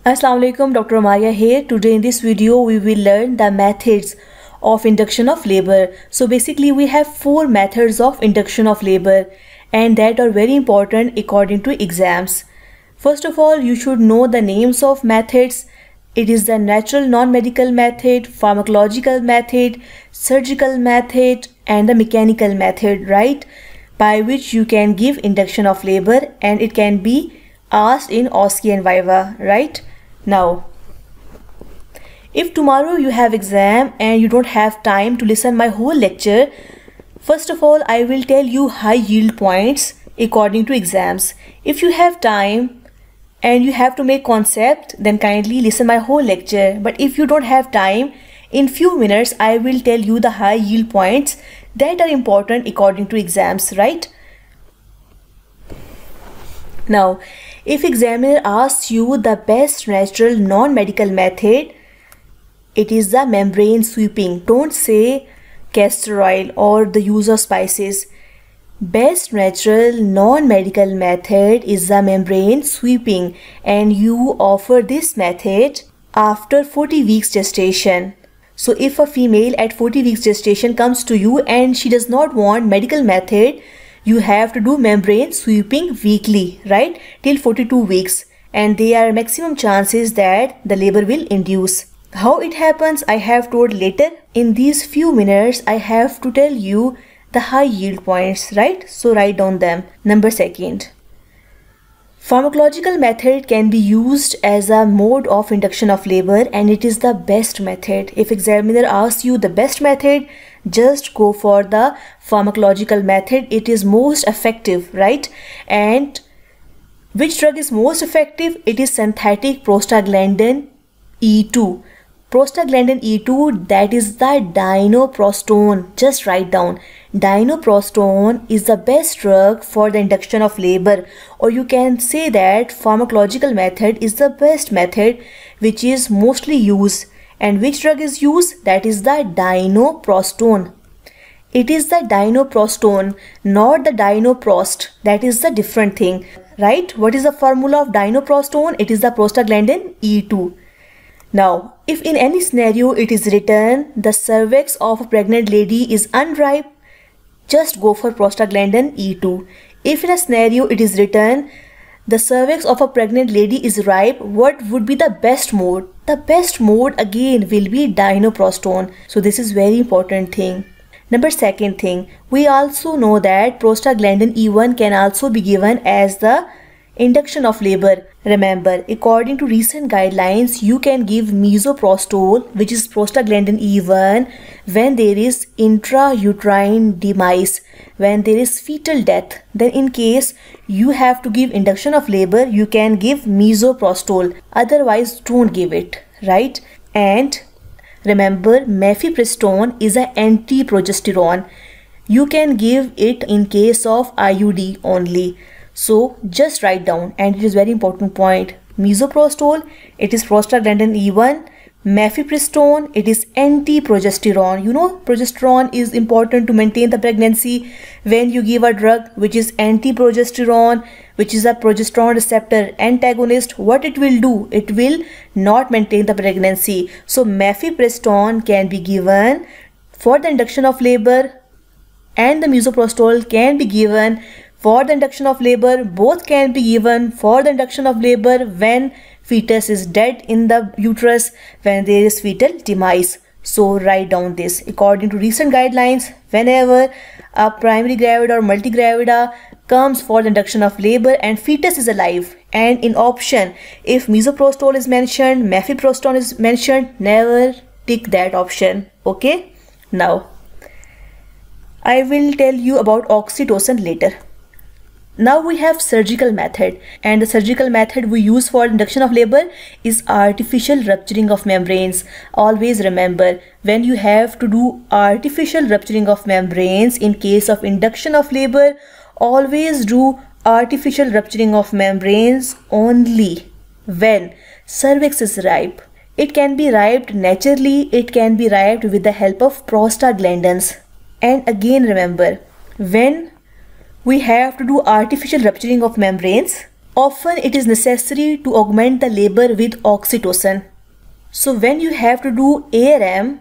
Assalamu alaikum, Dr. Maya here. Today in this video we will learn the methods of induction of labor. So basically we have 4 methods of induction of labor and that are very important according to exams. First of all, you should know the names of methods. It is the natural non-medical method, pharmacological method, surgical method and the mechanical method, right? By which you can give induction of labor and it can be asked in OSCE and Viva, right? Now, if tomorrow you have exam and you don't have time to listen my whole lecture, first of all I will tell you high yield points according to exams. If you have time and you have to make concept, then kindly listen my whole lecture. But if you don't have time, in few minutes I will tell you the high yield points that are important according to exams, right? Now, if examiner asks you the best natural non-medical method, it is the membrane sweeping. Don't say castor oil or the use of spices. Best natural non-medical method is the membrane sweeping, and you offer this method after 40 weeks gestation. So if a female at 40 weeks gestation comes to you and she does not want medical method, you have to do membrane sweeping weekly, right, till 42 weeks, and there are maximum chances that the labor will induce. How it happens I have told later. In these few minutes I have to tell you the high yield points, right? So write down them. Number 2, pharmacological method can be used as a mode of induction of labor and it is the best method. If examiner asks you the best method, just go for the pharmacological method. It is most effective, right? And which drug is most effective? It is synthetic prostaglandin E2. Prostaglandin E2, that is the dinoprostone. Just write down. Dinoprostone is the best drug for the induction of labor, or you can say that pharmacological method is the best method which is mostly used. And which drug is used? That is the dinoprostone. It is the dinoprostone, not the dinoprost. That is the different thing, right? What is the formula of dinoprostone? It is the prostaglandin E2. Now, if in any scenario it is written the cervix of a pregnant lady is unripe, just go for prostaglandin E2. If in a scenario it is written the cervix of a pregnant lady is ripe, what would be the best mode? The best mode again will be dinoprostone. So this is very important thing. Number 2 thing, we also know that prostaglandin E1 can also be given as the induction of labor. Remember, according to recent guidelines, you can give misoprostol, which is prostaglandin E1, when there is intrauterine demise, when there is fetal death. Then in case you have to give induction of labor, you can give misoprostol. Otherwise, don't give it, right? And remember, mifepristone is an anti-progesterone. You can give it in case of IUD only. So just write down, and it is very important point. Misoprostol, it is prostaglandin E1. Mifepristone, it is anti-progesterone. You know, progesterone is important to maintain the pregnancy. When you give a drug which is anti-progesterone, which is a progesterone receptor antagonist, what it will do? It will not maintain the pregnancy. So mifepristone can be given for the induction of labor and the misoprostol can be given for the induction of labor. Both can be given for the induction of labor when fetus is dead in the uterus, when there is fetal demise. So write down this. According to recent guidelines, whenever a primary gravida or multigravida comes for the induction of labor and fetus is alive, and in option if misoprostol is mentioned, mifepristone is mentioned, never tick that option. Okay, now I will tell you about oxytocin later. Now we have surgical method, and the surgical method we use for induction of labor is artificial rupturing of membranes. Always remember, when you have to do artificial rupturing of membranes in case of induction of labor, always do artificial rupturing of membranes only when cervix is ripe. It can be riped naturally, it can be riped with the help of prostaglandins. And again remember, when we have to do artificial rupturing of membranes, often it is necessary to augment the labor with oxytocin. So when you have to do ARM,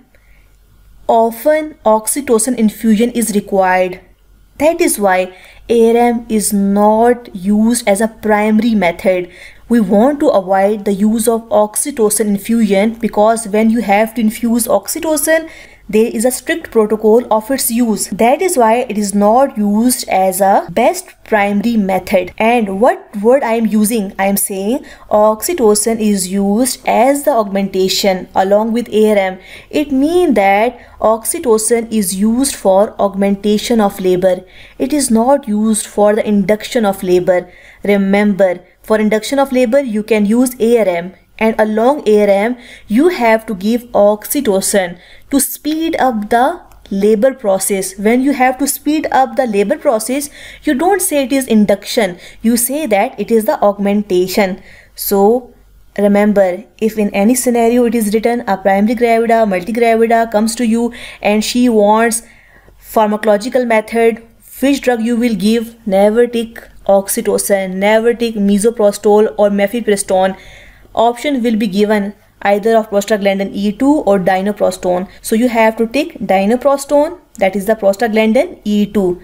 often oxytocin infusion is required. That is why ARM is not used as a primary method. We want to avoid the use of oxytocin infusion because when you have to infuse oxytocin, there is a strict protocol of its use. That is why it is not used as a best primary method. And what word I am using? I am saying oxytocin is used as the augmentation along with ARM. It means that oxytocin is used for augmentation of labor. It is not used for the induction of labor. Remember, for induction of labor you can use ARM, and along ARM you have to give oxytocin to speed up the labor process. When you have to speed up the labor process, you don't say it is induction, you say that it is the augmentation. So remember, if in any scenario it is written a primary gravida, multigravida comes to you and she wants pharmacological method, which drug you will give, never take oxytocin, never take misoprostol or mifepristone. Option will be given either of prostaglandin E2 or dinoprostone. So you have to take dinoprostone, that is the prostaglandin E2.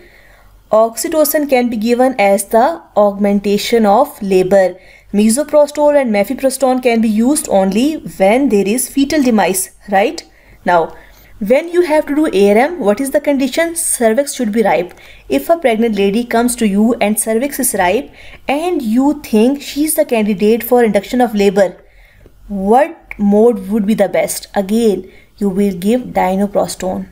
Oxytocin can be given as the augmentation of labor. Misoprostol and mifepristone can be used only when there is fetal demise, right? Now, when you have to do ARM, what is the condition? Cervix should be ripe. If a pregnant lady comes to you and cervix is ripe and you think she is the candidate for induction of labor, what mode would be the best? Again, you will give dinoprostone,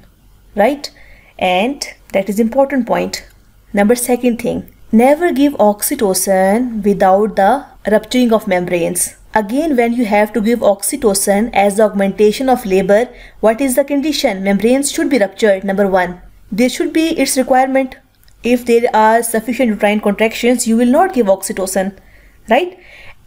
right? And that is important point. Number second thing, never give oxytocin without the rupturing of membranes. Again, when you have to give oxytocin as the augmentation of labor, what is the condition? Membranes should be ruptured. Number one, there should be its requirement. If there are sufficient uterine contractions, you will not give oxytocin, right?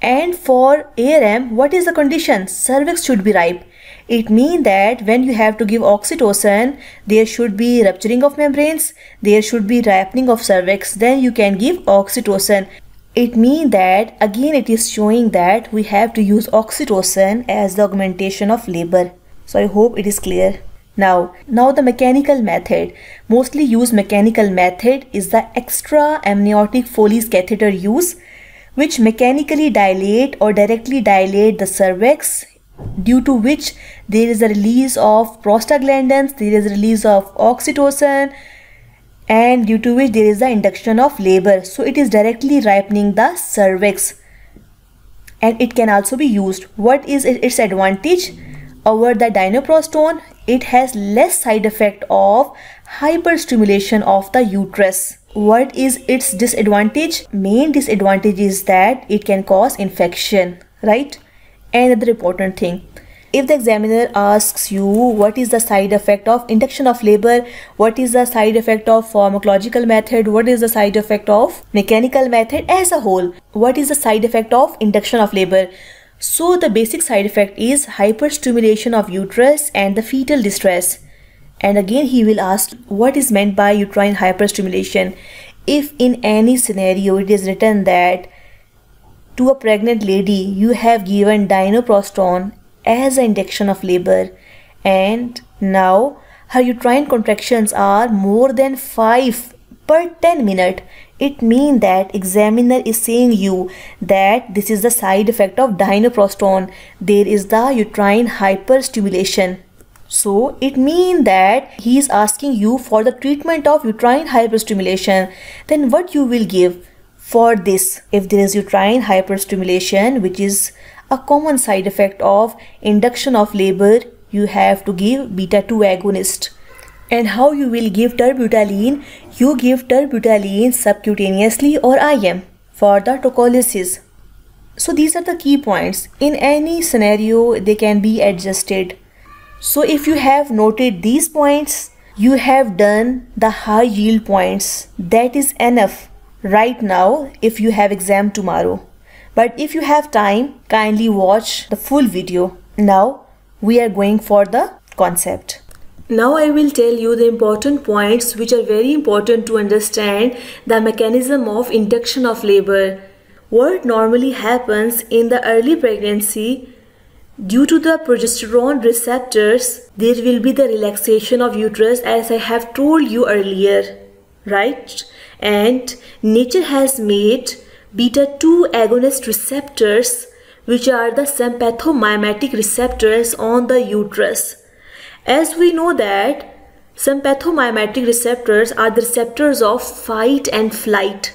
And for ARM, what is the condition? Cervix should be ripe. It means that when you have to give oxytocin, there should be rupturing of membranes, there should be ripening of cervix, then you can give oxytocin. It means that again it is showing that we have to use oxytocin as the augmentation of labor. So I hope it is clear. Now the mechanical method. Mostly used mechanical method is the extra amniotic Foley's catheter use, which mechanically dilate or directly dilate the cervix, due to which there is a release of prostaglandins, there is a release of oxytocin, and due to which there is the induction of labor. So it is directly ripening the cervix, and it can also be used. What is its advantage over the dinoprostone? It has less side effect of hyperstimulation of the uterus. What is its disadvantage? Main disadvantage is that it can cause infection, right? Another important thing, if the examiner asks you what is the side effect of induction of labor, what is the side effect of pharmacological method, what is the side effect of mechanical method as a whole, what is the side effect of induction of labor? So the basic side effect is hyperstimulation of uterus and the fetal distress. And again he will ask what is meant by uterine hyperstimulation. If in any scenario it is written that to a pregnant lady you have given dinoprostone as an induction of labor and now her uterine contractions are more than 5 per 10 minutes, it means that examiner is saying you that this is the side effect of dinoprostone. There is the uterine hyperstimulation. So it means that he is asking you for the treatment of uterine hyperstimulation. Then what you will give for this? If there is uterine hyperstimulation, which is a common side effect of induction of labor, you have to give beta-2 agonist. And how you will give terbutaline? You give terbutaline subcutaneously or IM for the tocolysis. So these are the key points. In any scenario they can be adjusted. So if you have noted these points, you have done the high yield points. That is enough right now if you have exam tomorrow. But if you have time, kindly watch the full video. Now we are going for the concept. Now I will tell you the important points which are very important to understand the mechanism of induction of labor. What normally happens in the early pregnancy, due to the progesterone receptors, there will be the relaxation of uterus, as I have told you earlier, right? And nature has made beta-2 agonist receptors, which are the sympathomimetic receptors on the uterus. As we know that sympathomimetic receptors are the receptors of fight and flight.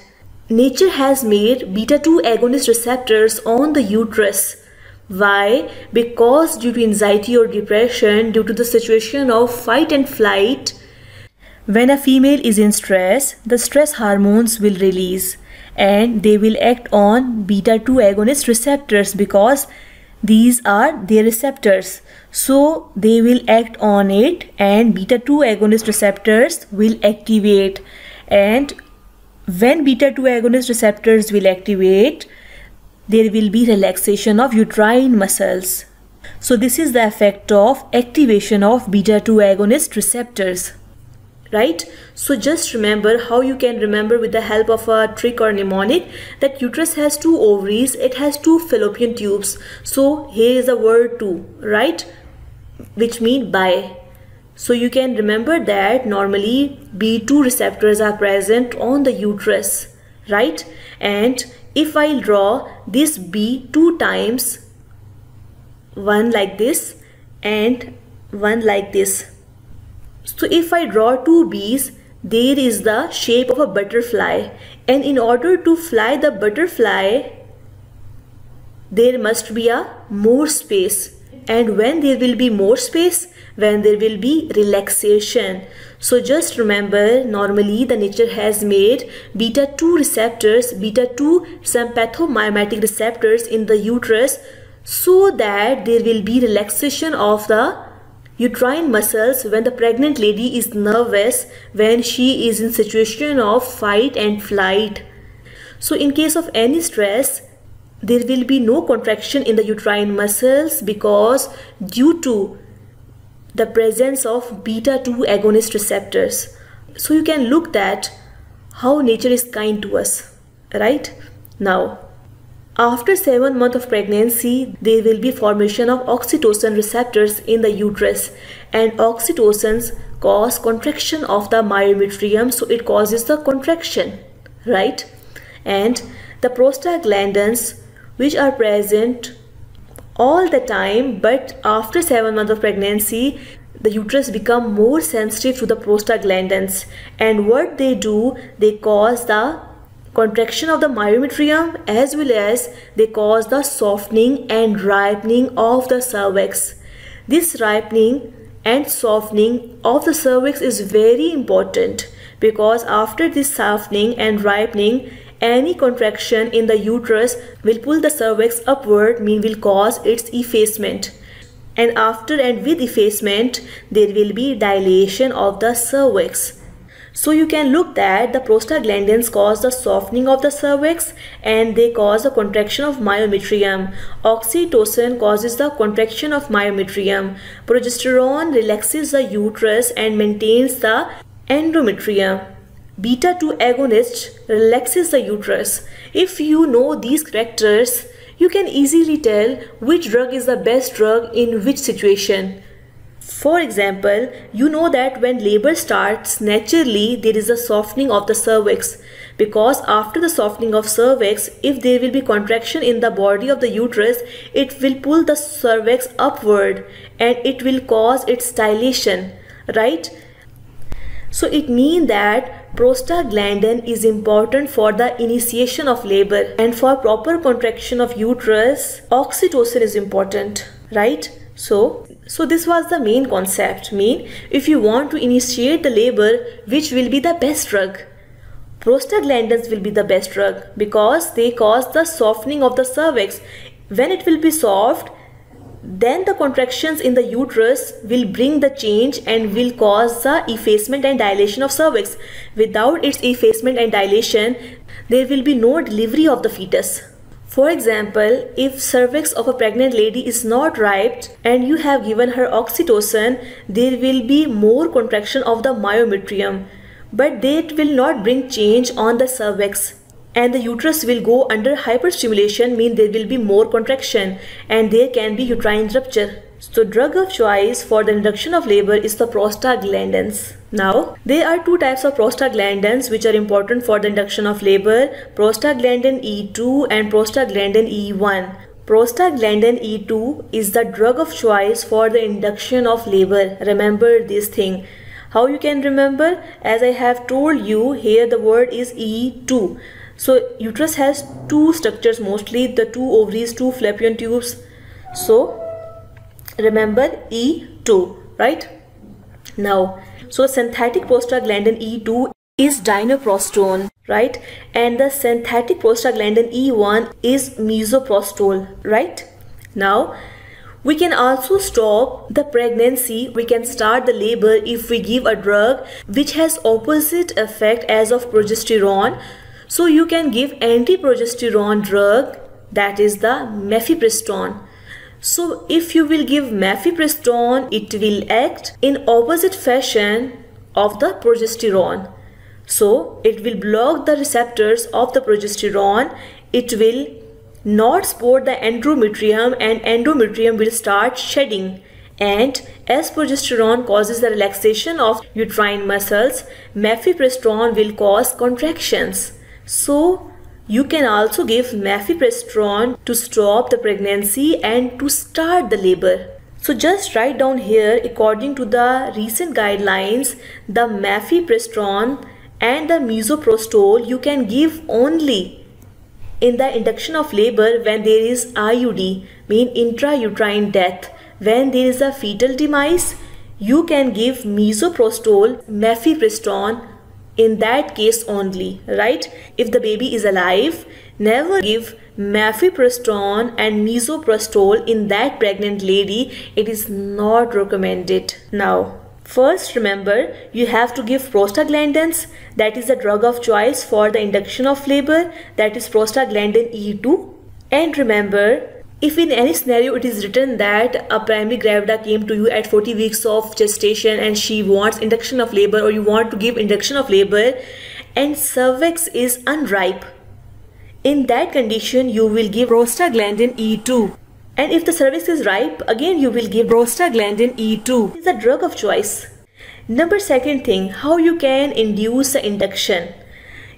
Nature has made beta-2 agonist receptors on the uterus. Why? Because due to anxiety or depression, due to the situation of fight and flight, when a female is in stress, the stress hormones will release and they will act on beta-2 agonist receptors because these are their receptors. So they will act on it and beta-2 agonist receptors will activate. And when beta-2 agonist receptors will activate, there will be relaxation of uterine muscles. So this is the effect of activation of beta-2 agonist receptors. Right? So just remember how you can remember with the help of a trick or mnemonic that uterus has 2 ovaries, it has 2 fallopian tubes. So here is the word 2, right? Which mean bi. So you can remember that normally B2 receptors are present on the uterus, right? And if I draw this B 2 times, one like this and one like this. So if I draw 2 bees, there is the shape of a butterfly, and in order to fly the butterfly, there must be a more space. And when there will be more space, when there will be relaxation. So just remember, normally the nature has made beta-2 receptors, beta-2 sympathomimetic receptors in the uterus so that there will be relaxation of the uterine muscles when the pregnant lady is nervous, when she is in situation of fight and flight. So in case of any stress, there will be no contraction in the uterine muscles because due to the presence of beta-2 agonist receptors. So you can look at how nature is kind to us, right? Now, after 7 months of pregnancy, there will be formation of oxytocin receptors in the uterus, and oxytocins cause contraction of the myometrium, so it causes the contraction, right? And the prostaglandins, which are present all the time, but after 7 months of pregnancy, the uterus become more sensitive to the prostaglandins, and what they do, they cause the contraction of the myometrium as well as they cause the softening and ripening of the cervix. This ripening and softening of the cervix is very important because after this softening and ripening, any contraction in the uterus will pull the cervix upward, mean will cause its effacement. And after and with effacement, there will be dilation of the cervix. So you can look that the prostaglandins cause the softening of the cervix and they cause a contraction of myometrium. Oxytocin causes the contraction of myometrium. Progesterone relaxes the uterus and maintains the endometrium. Beta-2 agonist relaxes the uterus. If you know these characters, you can easily tell which drug is the best drug in which situation. For example, you know that when labor starts, naturally there is a softening of the cervix, because after the softening of cervix, if there will be contraction in the body of the uterus, it will pull the cervix upward and it will cause its dilation, right? So it means that prostaglandin is important for the initiation of labor, and for proper contraction of uterus, oxytocin is important, right? So this was the main concept. If you want to initiate the labor, which will be the best drug? Prostaglandins will be the best drug because they cause the softening of the cervix. When it will be soft, then the contractions in the uterus will bring the change and will cause the effacement and dilation of cervix. Without its effacement and dilation, there will be no delivery of the fetus. For example, if cervix of a pregnant lady is not riped and you have given her oxytocin, there will be more contraction of the myometrium, but that will not bring change on the cervix. and the uterus will go under hyperstimulation, mean there will be more contraction and there can be uterine rupture. So drug of choice for the induction of labor is the prostaglandins. Now there are two types of prostaglandins which are important for the induction of labor: prostaglandin E2 and prostaglandin E1. Prostaglandin E2 is the drug of choice for the induction of labor. Remember this thing. How you can remember? As I have told you, here the word is E2. So uterus has two structures mostly, the two ovaries, two fallopian tubes. So remember E2, right? Now, so synthetic prostaglandin E2 is dinoprostone, right? And the synthetic prostaglandin E1 is misoprostol, right? Now, we can also stop the pregnancy, we can start the labor if we give a drug which has opposite effect as of progesterone. So you can give anti-progesterone drug, that is the mifepristone. So if you will give mifepristone, it will act in opposite fashion of the progesterone. So it will block the receptors of the progesterone, it will not support the endometrium and endometrium will start shedding. And as progesterone causes the relaxation of uterine muscles, mifepristone will cause contractions. So you can also give mifepristone to stop the pregnancy and to start the labor. So just write down here, according to the recent guidelines, the mifepristone and the misoprostol you can give only in the induction of labor when there is IUD, mean intrauterine death. When there is a fetal demise, you can give misoprostol, mifepristone in that case only, right? If the baby is alive, never give mifepristone and misoprostol in that pregnant lady. It is not recommended. Now, first remember, you have to give prostaglandins, that is the drug of choice for the induction of labor, that is prostaglandin E2. And remember, if in any scenario it is written that a primary gravida came to you at 40 weeks of gestation and she wants induction of labor, or you want to give induction of labor and cervix is unripe, in that condition you will give prostaglandin E2. And if the cervix is ripe, again you will give prostaglandin E2. It is a drug of choice. Number second thing, how you can induce the induction.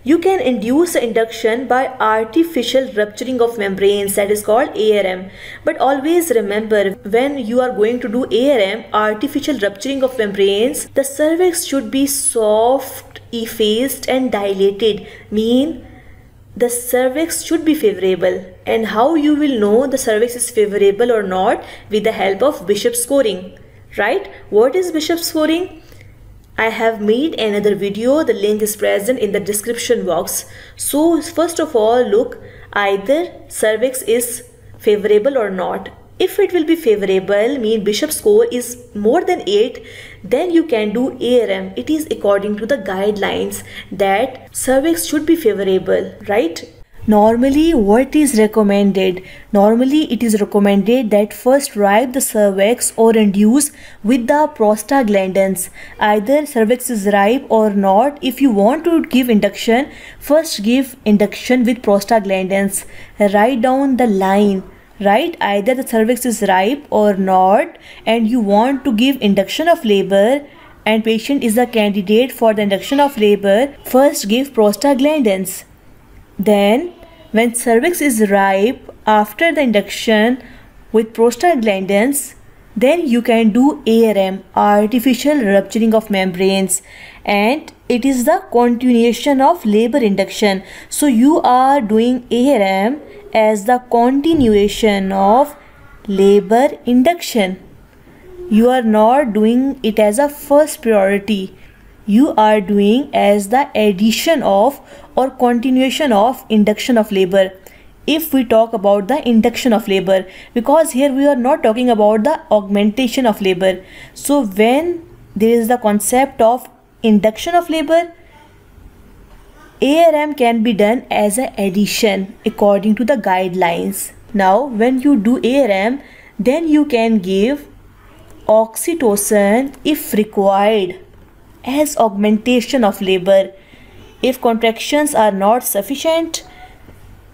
You can induce the induction by artificial rupturing of membranes, that is called ARM. But always remember, when you are going to do ARM, artificial rupturing of membranes, the cervix should be soft, effaced and dilated, mean the cervix should be favorable. And how you will know the cervix is favorable or not? With the help of Bishop scoring, right? What is Bishop scoring? I have made another video, the link is present in the description box. So first of all, look, either cervix is favorable or not. If it will be favorable, mean Bishop score is more than 8, then you can do ARM. It is according to the guidelines that cervix should be favorable, right? Normally what is recommended? Normally it is recommended that first ripe the cervix or induce with the prostaglandins. Either cervix is ripe or not. If you want to give induction, first give induction with prostaglandins. Write down the line, right? Either the cervix is ripe or not and you want to give induction of labor and patient is a candidate for the induction of labor, first give prostaglandins. Then when cervix is ripe after the induction with prostaglandins, then you can do ARM, artificial rupturing of membranes, and it is the continuation of labor induction. So you are doing ARM as the continuation of labor induction. You are not doing it as a first priority. You are doing as the addition of or continuation of induction of labor. If we talk about the induction of labor, because here we are not talking about the augmentation of labor. So when there is the concept of induction of labor, ARM can be done as an addition according to the guidelines. Now when you do ARM, then you can give oxytocin if required as augmentation of labor. If contractions are not sufficient,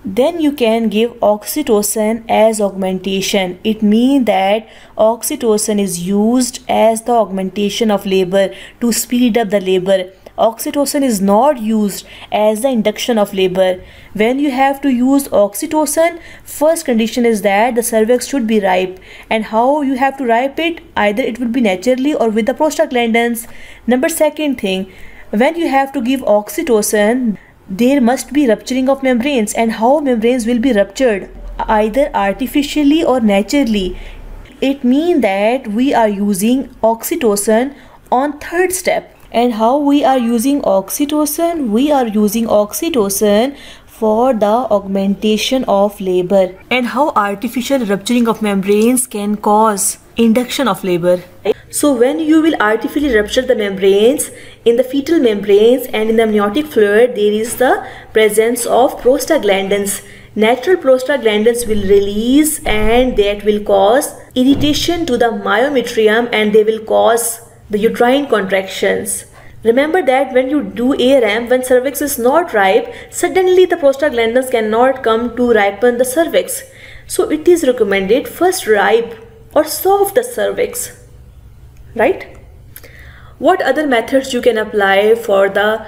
then you can give oxytocin as augmentation. It means that oxytocin is used as the augmentation of labor to speed up the labor. Oxytocin is not used as the induction of labor. When you have to use oxytocin, first condition is that the cervix should be ripe. And how you have to ripe it? Either it will be naturally or with the prostaglandins. Number second thing, when you have to give oxytocin, there must be rupturing of membranes. And how membranes will be ruptured? Either artificially or naturally. It means that we are using oxytocin on third step. And how we are using oxytocin? We are using oxytocin for the augmentation of labor. And how artificial rupturing of membranes can cause induction of labor. So when you will artificially rupture the membranes, in the fetal membranes and in the amniotic fluid, there is the presence of prostaglandins. Natural prostaglandins will release, and that will cause irritation to the myometrium, and they will cause the uterine contractions. Remember that when you do ARM, when cervix is not ripe, suddenly the prostaglandins cannot come to ripen the cervix. So it is recommended first ripe or soft the cervix, right? What other methods you can apply for the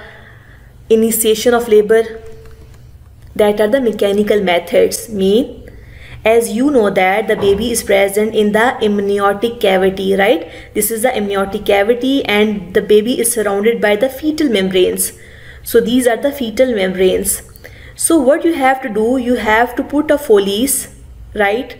initiation of labor? That are the mechanical methods. As you know that the baby is present in the amniotic cavity, right? This is the amniotic cavity, and the baby is surrounded by the fetal membranes. So these are the fetal membranes. So what you have to do, you have to put a Foley's, right,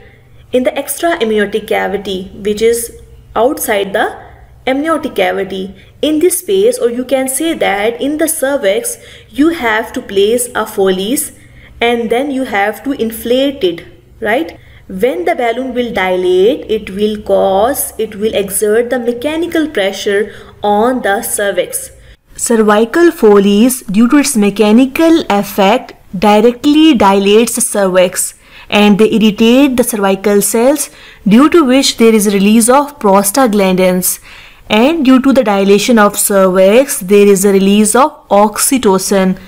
in the extra amniotic cavity, which is outside the amniotic cavity. In this space, or you can say that in the cervix, you have to place a Foley's, and then you have to inflate it. Right? When the balloon will dilate, it will exert the mechanical pressure on the cervix. Cervical Foley's, due to its mechanical effect, directly dilates the cervix, and they irritate the cervical cells, due to which there is a release of prostaglandins. And due to the dilation of cervix, there is a release of oxytocin.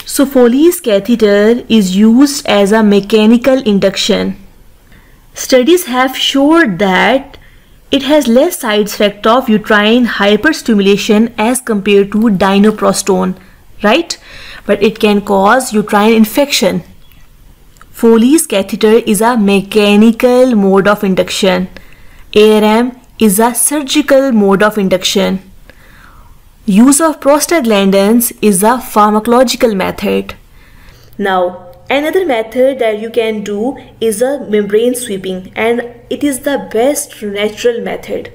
So Foley's catheter is used as a mechanical induction. Studies have showed that it has less side effect of uterine hyperstimulation as compared to dinoprostone, right? But it can cause uterine infection. Foley's catheter is a mechanical mode of induction. ARM is a surgical mode of induction. Use of prostaglandins is a pharmacological method. Now, another method that you can do is a membrane sweeping, and it is the best natural method.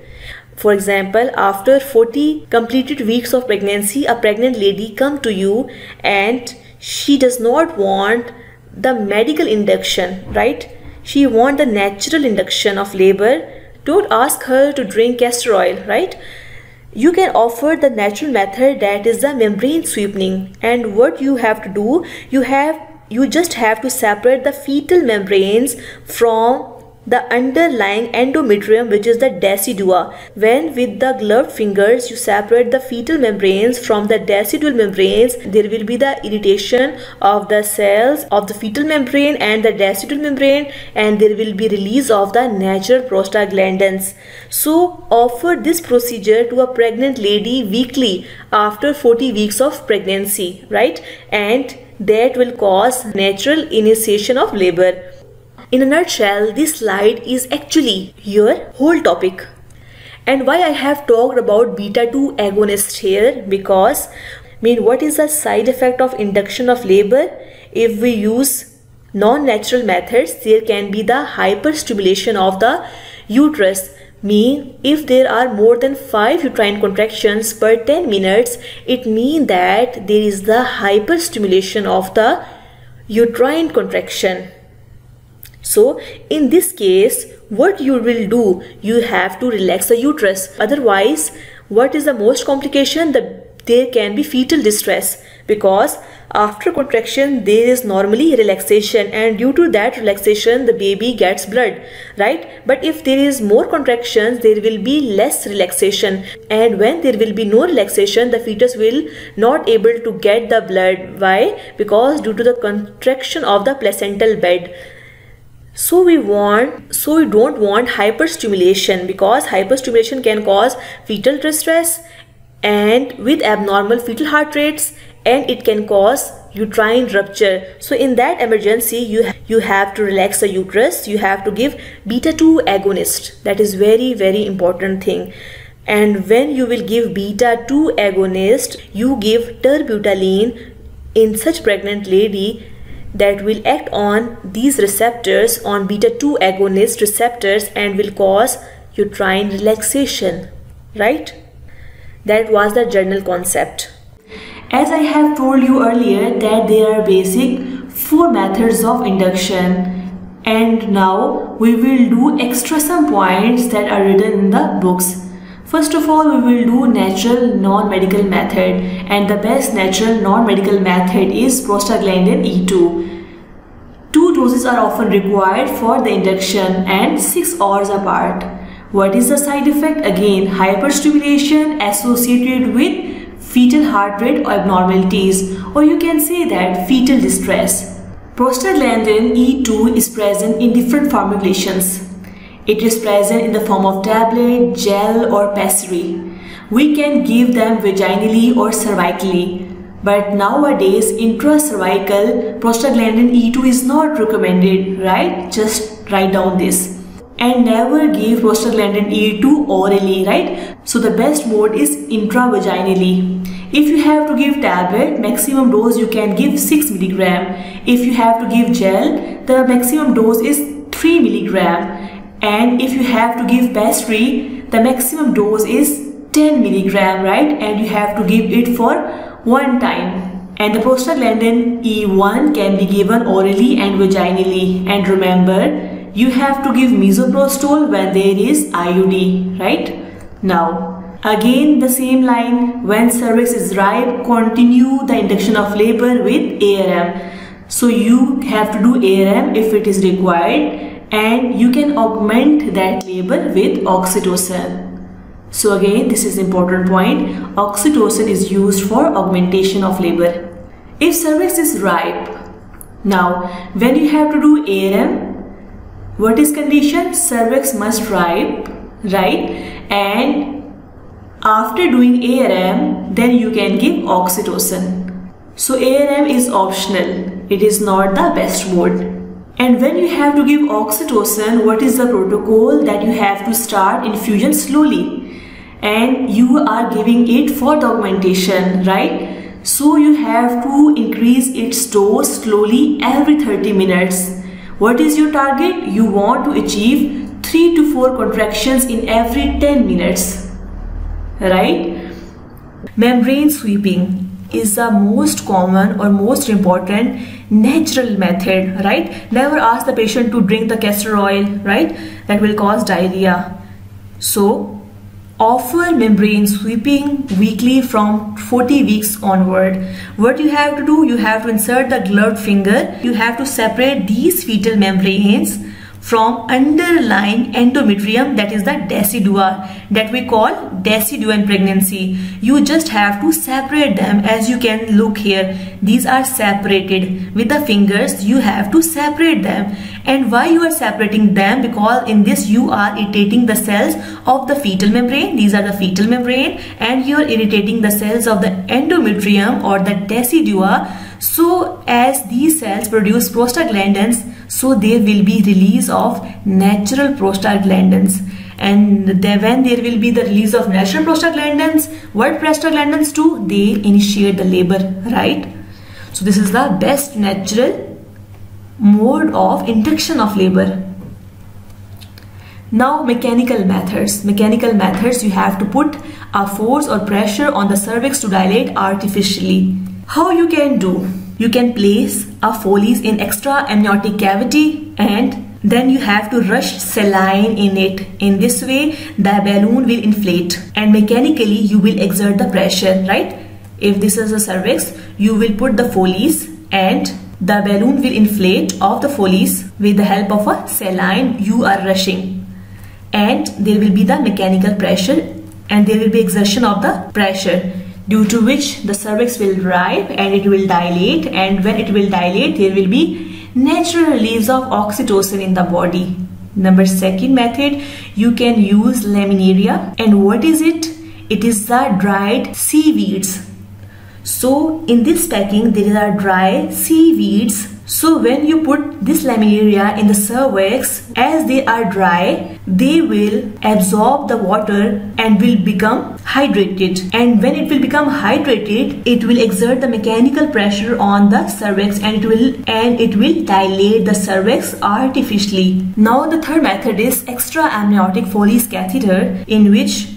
For example, after 40 completed weeks of pregnancy, a pregnant lady comes to you and she does not want the medical induction, right? She wants the natural induction of labor. Don't ask her to drink castor oil, right? You can offer the natural method, that is the membrane sweeping. And what you have to do, you just have to separate the fetal membranes from the underlying endometrium, which is the decidua. When with the gloved fingers you separate the fetal membranes from the decidual membranes, there will be the irritation of the cells of the fetal membrane and the decidual membrane, and there will be release of the natural prostaglandins. So offer this procedure to a pregnant lady weekly after 40 weeks of pregnancy, right? And that will cause natural initiation of labor. In a nutshell, this slide is actually your whole topic. And why I have talked about beta-2 agonist here, because what is the side effect of induction of labor? If we use non-natural methods, there can be the hyperstimulation of the uterus. If there are more than 5 uterine contractions per 10 minutes, it means that there is the hyperstimulation of the uterine contraction. So in this case, what you will do, you have to relax the uterus. Otherwise, what is the most complication? There can be fetal distress. because after contraction there is normally relaxation, and due to that relaxation the baby gets blood, right? But if there is more contractions there will be less relaxation, and when there will be no relaxation the fetus will not able to get the blood. Why? Because due to the contraction of the placental bed. So we don't want hyperstimulation, because hyperstimulation can cause fetal distress and with abnormal fetal heart rates, and it can cause uterine rupture. So in that emergency you have to relax the uterus, you have to give beta 2 agonist. That is very important thing. And when you will give beta 2 agonist, you give terbutaline in such pregnant lady that will act on these receptors, on beta 2 agonist receptors, and will cause uterine relaxation, right? That was the general concept. As I have told you earlier that there are basic 4 methods of induction, and now we will do extra some points that are written in the books. First of all, we will do natural non-medical method, and the best natural non-medical method is prostaglandin E2. 2 doses are often required for the induction and 6 hours apart. What is the side effect? Again, hyperstimulation associated with fetal heart rate abnormalities, or you can say that fetal distress. Prostaglandin E2 is present in different formulations. It is present in the form of tablet, gel or pessary. We can give them vaginally or cervically. But nowadays intracervical prostaglandin E2 is not recommended, right? Just write down this. And never give prostaglandin E2 orally, right? So the best mode is intravaginally. If you have to give tablet, maximum dose you can give 6 mg. If you have to give gel, the maximum dose is 3 mg. And if you have to give pessary, the maximum dose is 10 mg, right? And you have to give it for 1 time. And the prostaglandin E1 can be given orally and vaginally. And remember, you have to give misoprostol when there is IUD, right? Now, again the same line, when cervix is ripe, continue the induction of labor with ARM. So you have to do ARM if it is required, and you can augment that labor with oxytocin. So again, this is important point. Oxytocin is used for augmentation of labor. If cervix is ripe, now when you have to do ARM, what is condition? Cervix must ripe, right? And after doing ARM, then you can give oxytocin. So ARM is optional. It is not the best mode. And when you have to give oxytocin, what is the protocol? That you have to start infusion slowly, and you are giving it for the augmentation, right? So you have to increase its dose slowly every 30 minutes. What is your target? You want to achieve 3 to 4 contractions in every 10 minutes, right? Membrane sweeping is the most common or most important natural method, right? Never ask the patient to drink the castor oil, right? That will cause diarrhea. So offer membrane sweeping weekly from 40 weeks onward. What you have to do, you have to insert the gloved finger. You have to separate these fetal membranes from underlying endometrium, that is the decidua, that we call decidua in pregnancy. You just have to separate them. As you can look here, these are separated with the fingers. You have to separate them. And why you are separating them? Because in this you are irritating the cells of the fetal membrane. These are the fetal membrane, and you are irritating the cells of the endometrium or the decidua. So as these cells produce prostaglandins, so there will be release of natural prostaglandins. And then when there will be the release of natural prostaglandins, what prostaglandins do? They initiate the labor, right? So this is the best natural mode of induction of labor. Now mechanical methods. Mechanical methods, you have to put a force or pressure on the cervix to dilate artificially. How you can do? You can place a Foley's in extra amniotic cavity, and then you have to rush saline in it. In this way the balloon will inflate, and mechanically you will exert the pressure, right? if this is a cervix, you will put the Foley's and the balloon will inflate of the Foley's with the help of a saline you are rushing, and there will be the mechanical pressure and there will be exertion of the pressure, due to which the cervix will rise and it will dilate, and when it will dilate there will be natural release of oxytocin in the body. Number second method, you can use laminaria. And what is it? It is the dried seaweeds. So in this packing there are dry seaweeds. So when you put this laminaria in the cervix, as they are dry, they will absorb the water and will become hydrated. And when it will become hydrated, it will exert the mechanical pressure on the cervix and it will dilate the cervix artificially. Now the third method is extra amniotic Foley's catheter, in which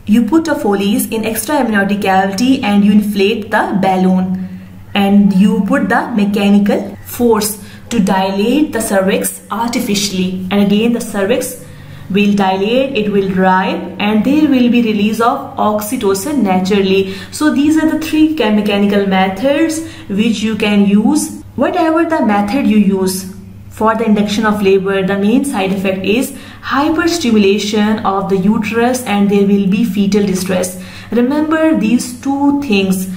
you put a Foley's in extra amniotic cavity and you inflate the balloon and you put the mechanical force to dilate the cervix artificially, and again the cervix will dilate, it will rise, and there will be release of oxytocin naturally. So these are the three mechanical methods which you can use. Whatever the method you use for the induction of labor, the main side effect is hyperstimulation of the uterus and there will be fetal distress. Remember these two things.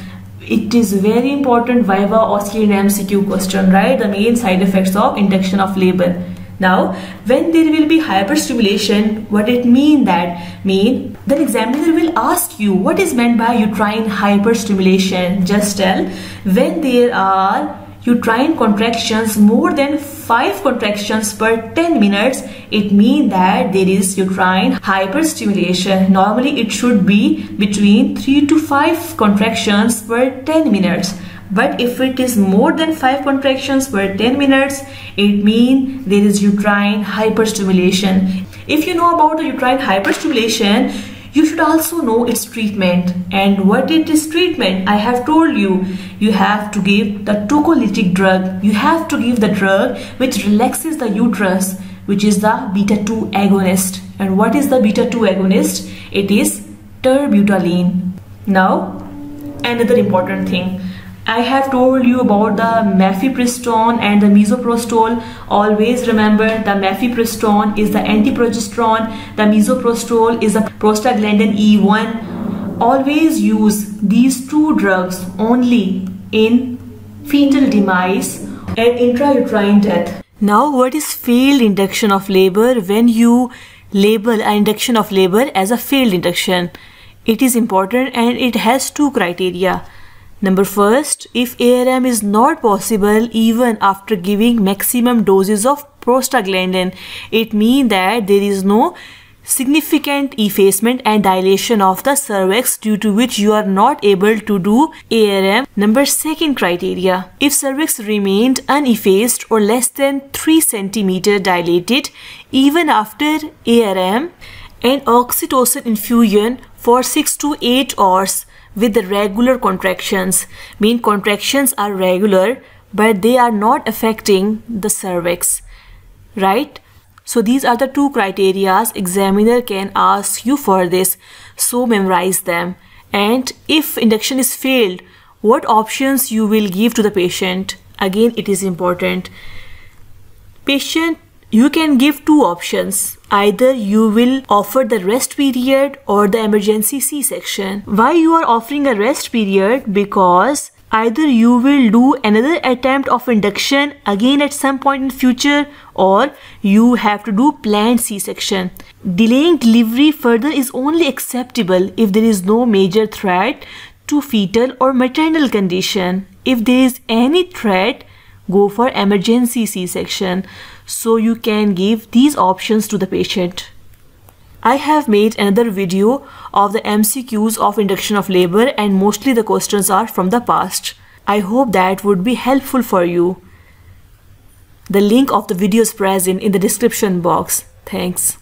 It is very important Viva, OSCE and MCQ question, right? The main side effects of induction of labor. Now, when there will be hyperstimulation, what it mean? That mean the examiner will ask you what is meant by uterine hyperstimulation. Just tell, when there are uterine contractions more than 5 contractions per 10 minutes, it means that there is uterine hyperstimulation. Normally it should be between 3 to 5 contractions per 10 minutes. But if it is more than 5 contractions per 10 minutes, it means there is uterine hyperstimulation. If you know about the uterine hyperstimulation, you should also know its treatment. And what it is treatment? I have told you, you have to give the tocolytic drug. You have to give the drug which relaxes the uterus, which is the beta-2 agonist. And what is the beta-2 agonist? It is terbutaline. Now, another important thing. I have told you about the mifepristone and the misoprostol. Always remember, the mifepristone is the antiprogesterone, the misoprostol is the prostaglandin E1. Always use these two drugs only in fetal demise and intrauterine death. Now, what is failed induction of labor? When you label an induction of labor as a failed induction, it is important and it has two criteria. Number first, if ARM is not possible even after giving maximum doses of prostaglandin, it means that there is no significant effacement and dilation of the cervix, due to which you are not able to do ARM. Number second criteria, if cervix remained uneffaced or less than 3 cm dilated even after ARM and oxytocin infusion for 6 to 8 hours with the regular contractions. Mean contractions are regular but they are not affecting the cervix, right? So these are the two criteria examiner can ask you for this, so memorize them. And if induction is failed, what options you will give to the patient? Again, it is important. Patient, you can give two options. Either you will offer the rest period or the emergency C-section. Why you are offering a rest period? Because either you will do another attempt of induction again at some point in future, or you have to do planned C-section. Delaying delivery further is only acceptable if there is no major threat to fetal or maternal condition. If there is any threat, go for emergency C-section. So you can give these options to the patient. I have made another video of the MCQs of induction of labor and mostly the questions are from the past. I hope that would be helpful for you. The link of the video is present in the description box. Thanks.